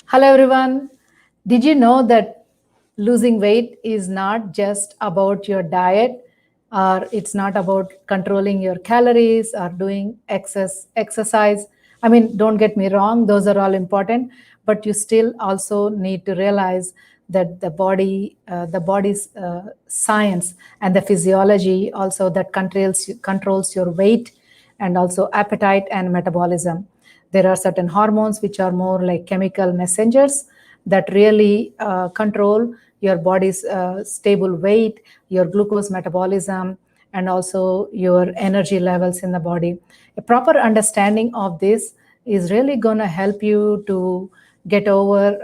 Hello, everyone. Did you know that losing weight is not just about your diet, or it's not about controlling your calories or doing exercise? I mean, don't get me wrong; those are all important, but you still also need to realize that the body's science and the physiology also that controls your weight and also appetite and metabolism. There are certain hormones which are more like chemical messengers that really control your body's stable weight, your glucose metabolism, and also your energy levels in the body. A proper understanding of this is really going to help you to get over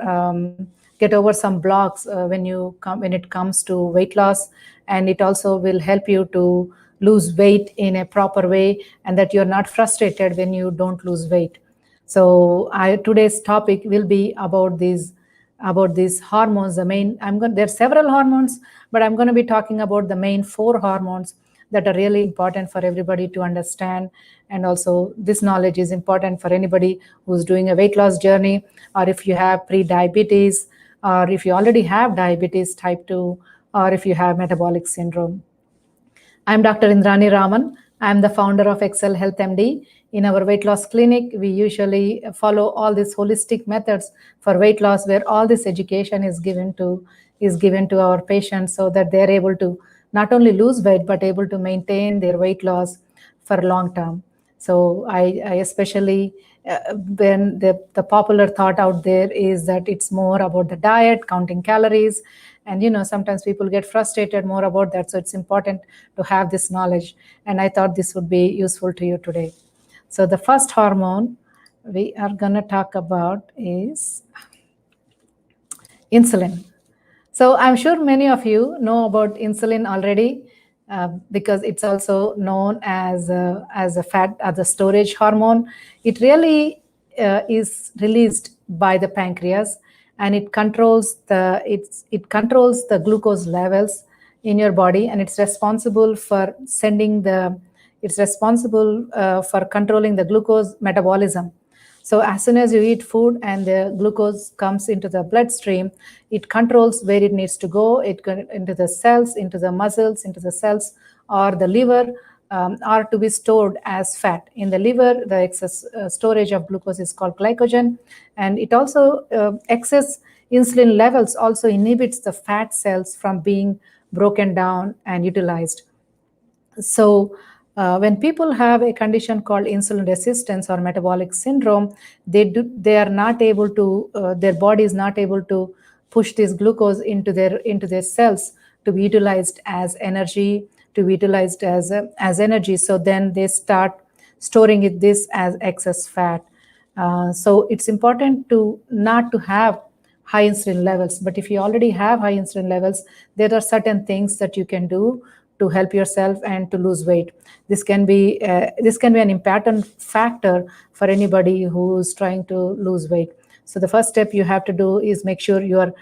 get over some blocks when it comes to weight loss, and it also will help you to lose weight in a proper way, and that you're not frustrated when you don't lose weight. So today's topic will be about these hormones. There's several hormones, but I'm going to be talking about the main four hormones that are really important for everybody to understand. And also this knowledge is important for anybody who's doing a weight loss journey, or if you have pre-diabetes, or if you already have diabetes type 2, or if you have metabolic syndrome. I'm Dr. Indrani Raman. I'm the founder of Excel Health MD. In our weight loss clinic, we usually follow all these holistic methods for weight loss, where all this education is given to our patients so that they're able to not only lose weight but able to maintain their weight loss for long term. So I especially when the popular thought out there is that it's more about the diet, counting calories, and sometimes people get frustrated more about that. So it's important to have this knowledge, and I thought this would be useful to you today. So the first hormone we are going to talk about is insulin. So I'm sure many of you know about insulin already, because it's also known as a storage hormone. It really is released by the pancreas, and it controls the glucose levels in your body, and it's responsible for controlling the glucose metabolism. So as soon as you eat food and the glucose comes into the bloodstream, it controls where it needs to go. Into the cells, into the muscles, into the cells, or the liver, are to be stored as fat. In the liver, the excess storage of glucose is called glycogen, and it also excess insulin levels also inhibits the fat cells from being broken down and utilized. So when people have a condition called insulin resistance or metabolic syndrome, they are not able to their body is not able to push this glucose into their cells to be utilized as energy, as energy. So then they start storing this as excess fat. So it's important to not to have high insulin levels. But if you already have high insulin levels, there are certain things that you can do to help yourself and to lose weight. This can be an important factor for anybody who's trying to lose weight. So the first step you have to do is make sure you are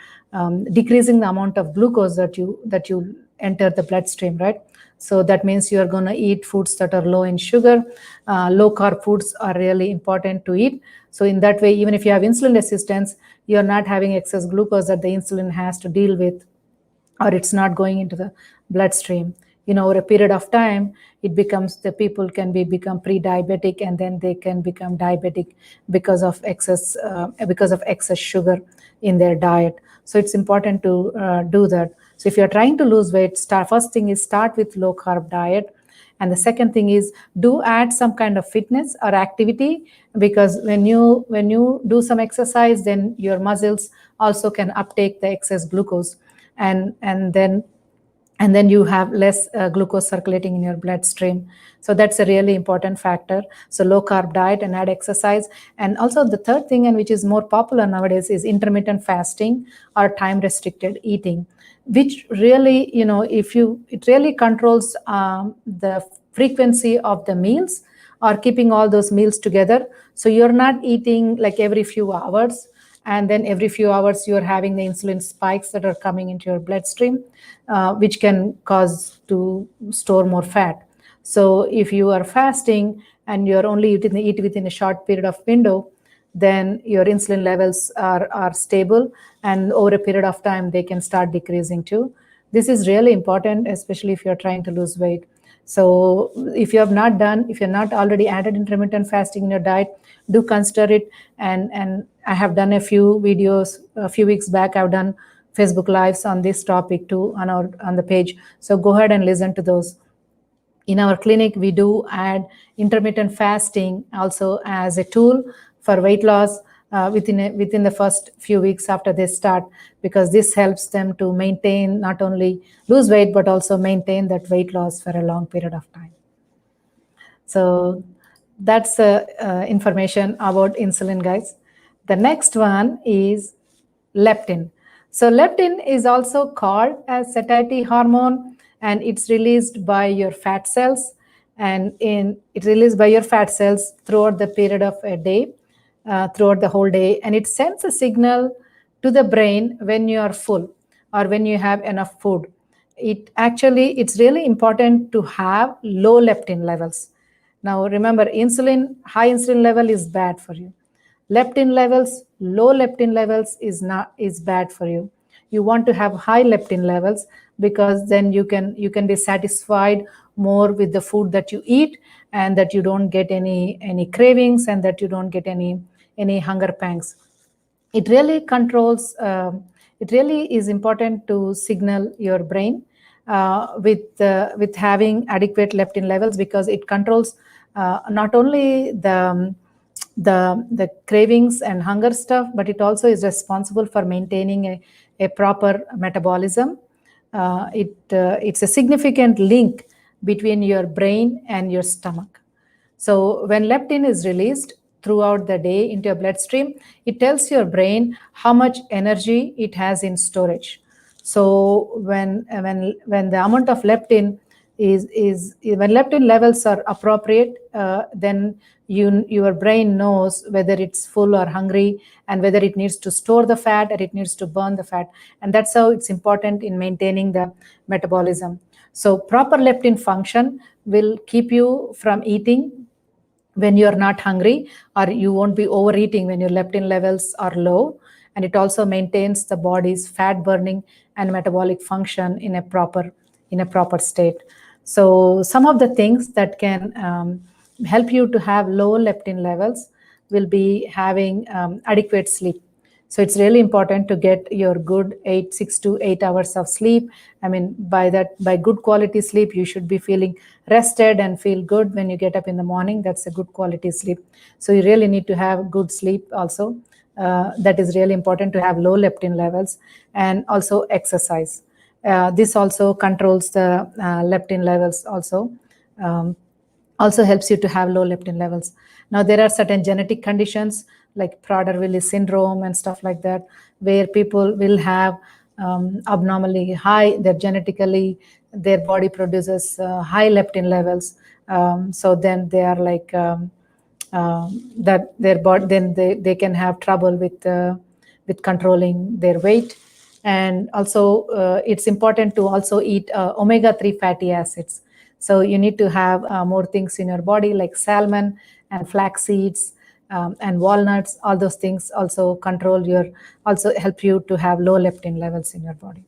decreasing the amount of glucose that you enter the bloodstream, right? So that means you are going to eat foods that are low in sugar. Low carb foods are really important to eat. So in that way, even if you have insulin resistance, you're not having excess glucose that the insulin has to deal with, or it's not going into the bloodstream. Over a period of time, the people can become pre-diabetic, and then they can become diabetic because of excess sugar in their diet. So it's important to do that. So if you're trying to lose weight, first thing is start with low carb diet. And the second thing is do add some kind of fitness or activity, because when you do some exercise, then your muscles also can uptake the excess glucose, and then you have less glucose circulating in your bloodstream. So that's a really important factor. So low carb diet and add exercise. And also the third thing, and which is more popular nowadays, is intermittent fasting or time restricted eating, which really, it really controls the frequency of the meals, or keeping all those meals together. So you're not eating like every few hours, and then every few hours you're having the insulin spikes that are coming into your bloodstream, which can cause to store more fat. So if you are fasting and you're only eat within a short period of window, then your insulin levels are stable, and over a period of time they can start decreasing too. This is really important, especially if you're trying to lose weight. So if you have not done, if you're not already added intermittent fasting in your diet, do consider it. And I have done a few videos a few weeks back. I've done Facebook lives on this topic too on the page. So go ahead and listen to those. In our clinic, we do add intermittent fasting also as a tool for weight loss within the first few weeks after they start, because this helps them to maintain, not only lose weight, but also maintain that weight loss for a long period of time. So that's information about insulin, guys. The next one is leptin. So leptin is also called as satiety hormone, and it's released by your fat cells, and it's released by your fat cells throughout the period of a day, throughout the whole day, and it sends a signal to the brain when you are full or when you have enough food. It's really important to have low leptin levels. Now remember, high insulin level is bad for you. Low leptin levels is bad for you. You want to have high leptin levels, because then you can be satisfied more with the food that you eat, and that you don't get any cravings, and that you don't get any hunger pangs. It really controls. It really is important to signal your brain with having adequate leptin levels, because it controls not only the cravings and hunger stuff, but it also is responsible for maintaining a proper metabolism. It's a significant link between your brain and your stomach. So when leptin is released throughout the day into your bloodstream, it tells your brain how much energy it has in storage. So when the amount of leptin is when leptin levels are appropriate, then your brain knows whether it's full or hungry, and whether it needs to store the fat or it needs to burn the fat. And that's how it's important in maintaining the metabolism. So proper leptin function will keep you from eating when you're not hungry, or you won't be overeating when your leptin levels are low. And it also maintains the body's fat burning and metabolic function in a proper state. So some of the things that can help you to have low leptin levels will be having adequate sleep. So it's really important to get your good 6 to 8 hours of sleep. I mean, by good quality sleep, you should be feeling rested and feel good when you get up in the morning. That's a good quality sleep. So you really need to have good sleep also. That is really important, to have low leptin levels, and also exercise. This also controls the leptin levels also. Also helps you to have low leptin levels. Now, there are certain genetic conditions like Prader-Willi syndrome and stuff like that, where people will have abnormally high, their body produces high leptin levels. So then they are like that their body, then they can have trouble with controlling their weight. And also it's important to also eat omega-3 fatty acids. So you need to have more things in your body, like salmon and flax seeds and walnuts. All those things also also help you to have low leptin levels in your body.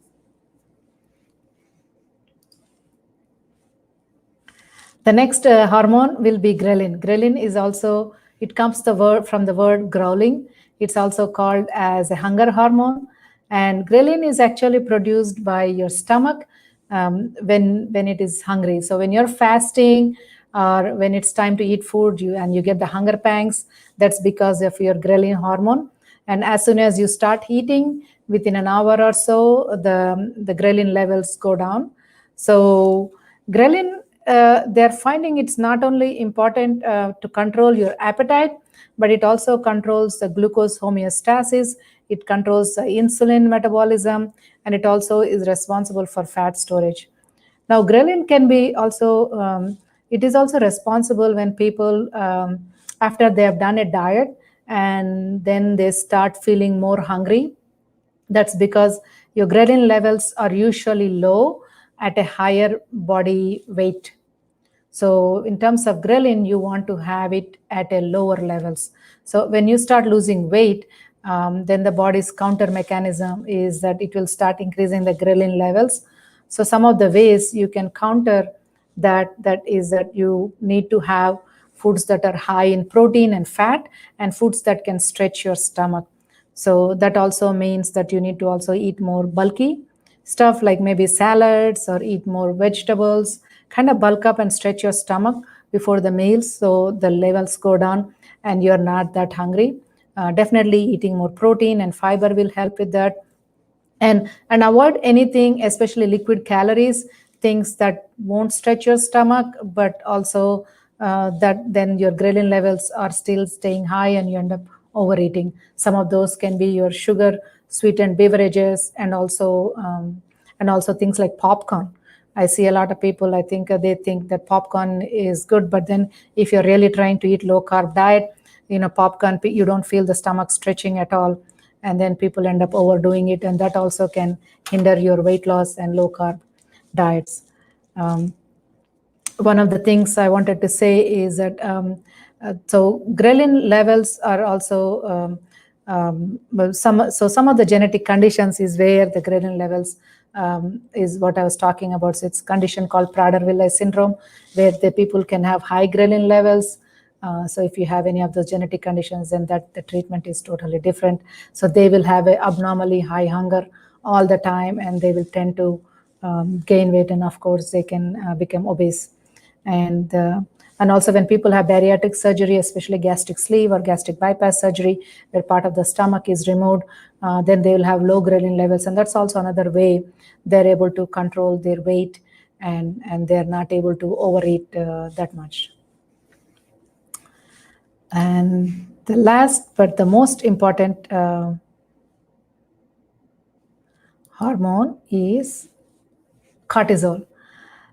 The next hormone will be ghrelin. Ghrelin is also, it comes from the word growling. It's also called as a hunger hormone. And ghrelin is actually produced by your stomach when it is hungry. So when you're fasting, or when it's time to eat food, and you get the hunger pangs, that's because of your ghrelin hormone. And as soon as you start eating, within an hour or so, the ghrelin levels go down. So ghrelin, they're finding it's not only important to control your appetite, but it also controls the glucose homeostasis, it controls the insulin metabolism, and it also is responsible for fat storage. Now, ghrelin can be also, it is also responsible when people, after they have done a diet, and then they start feeling more hungry. That's because your ghrelin levels are usually low at a higher body weight. So in terms of ghrelin, you want to have it at a lower levels. So when you start losing weight, then the body's counter mechanism is that it will start increasing the ghrelin levels. So some of the ways you can counter that is that you need to have foods that are high in protein and fat, and foods that can stretch your stomach. So that also means that you need to also eat more bulky stuff, like maybe salads, or eat more vegetables, kind of bulk up and stretch your stomach before the meals so the levels go down and you're not that hungry. Definitely eating more protein and fiber will help with that. And avoid anything, especially liquid calories, things that won't stretch your stomach, but also that then your ghrelin levels are still staying high and you end up overeating. Some of those can be your sugar sweetened beverages, and also things like popcorn. I see a lot of people, I think they think that popcorn is good, but then if you're really trying to eat low carb diet, popcorn, you don't feel the stomach stretching at all, and then people end up overdoing it, and that also can hinder your weight loss and low carb diets. One of the things I wanted to say is that so ghrelin levels are also some of the genetic conditions is where the ghrelin levels is what I was talking about. So it's a condition called Prader-Willi syndrome, where the people can have high ghrelin levels. So if you have any of those genetic conditions, then that the treatment is totally different. So they will have a abnormally high hunger all the time, and they will tend to gain weight, and of course they can become obese. And also when people have bariatric surgery, especially gastric sleeve or gastric bypass surgery, where part of the stomach is removed, then they will have low ghrelin levels, and that's also another way they're able to control their weight, and they're not able to overeat that much. And the last but the most important hormone is cortisol.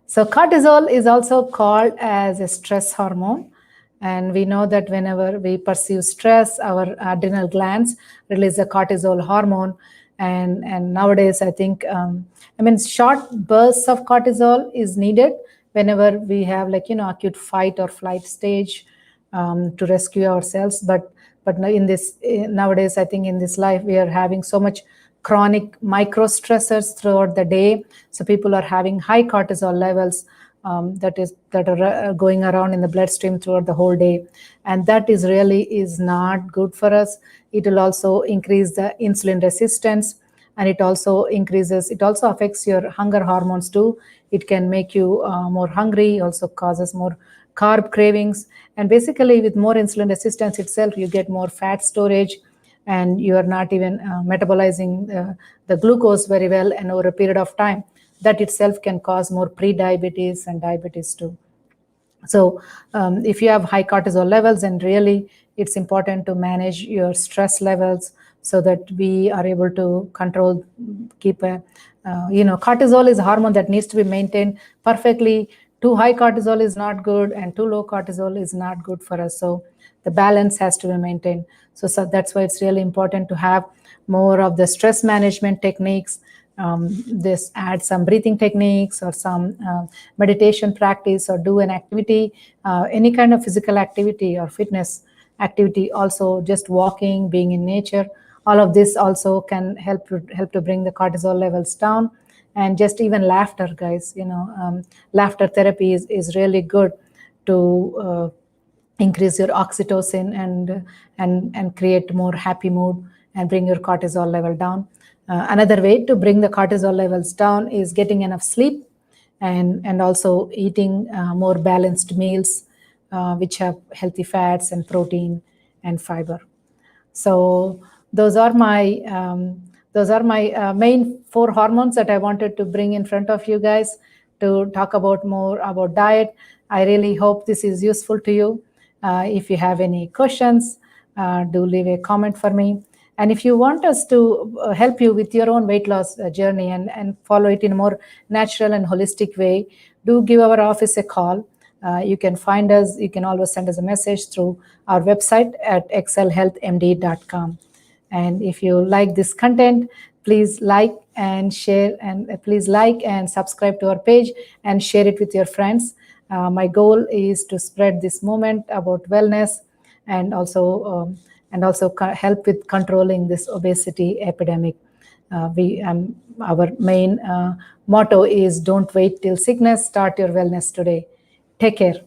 So cortisol is also called as a stress hormone. And we know that whenever we perceive stress, our adrenal glands release the cortisol hormone. And nowadays, I think, short bursts of cortisol is needed whenever we have acute fight or flight stage to rescue ourselves. But in this nowadays, I think in this life, we are having so much chronic micro stressors throughout the day. So people are having high cortisol levels that are going around in the bloodstream throughout the whole day, and that is not good for us. It will also increase the insulin resistance, and it also affects your hunger hormones too. It can make you more hungry, also causes more carb cravings, and basically with more insulin resistance itself, you get more fat storage, and you are not even metabolizing the glucose very well, and over a period of time, that itself can cause more pre-diabetes and diabetes too. So if you have high cortisol levels, then really it's important to manage your stress levels so that we are able to cortisol is a hormone that needs to be maintained perfectly. Too high cortisol is not good, and too low cortisol is not good for us. So the balance has to be maintained. So that's why it's really important to have more of the stress management techniques. This add some breathing techniques or some meditation practice, or do an activity, any kind of physical activity or fitness activity. Also, just walking, being in nature, all of this also can help to bring the cortisol levels down. And just even laughter, guys, laughter therapy is really good to increase your oxytocin and create more happy mood and bring your cortisol level down. Another way to bring the cortisol levels down is getting enough sleep, and also eating more balanced meals, which have healthy fats and protein and fiber. So those are my main 4 hormones that I wanted to bring in front of you guys to talk about more about diet. I really hope this is useful to you. If you have any questions, do leave a comment for me. And if you want us to help you with your own weight loss journey and follow it in a more natural and holistic way, do give our office a call. You can find us, you can always send us a message through our website at excelhealthmd.com. And if you like this content, please like and share, and please like and subscribe to our page and share it with your friends. My goal is to spread this movement about wellness and also help with controlling this obesity epidemic. Our main motto is don't wait till sickness, start your wellness today. Take care.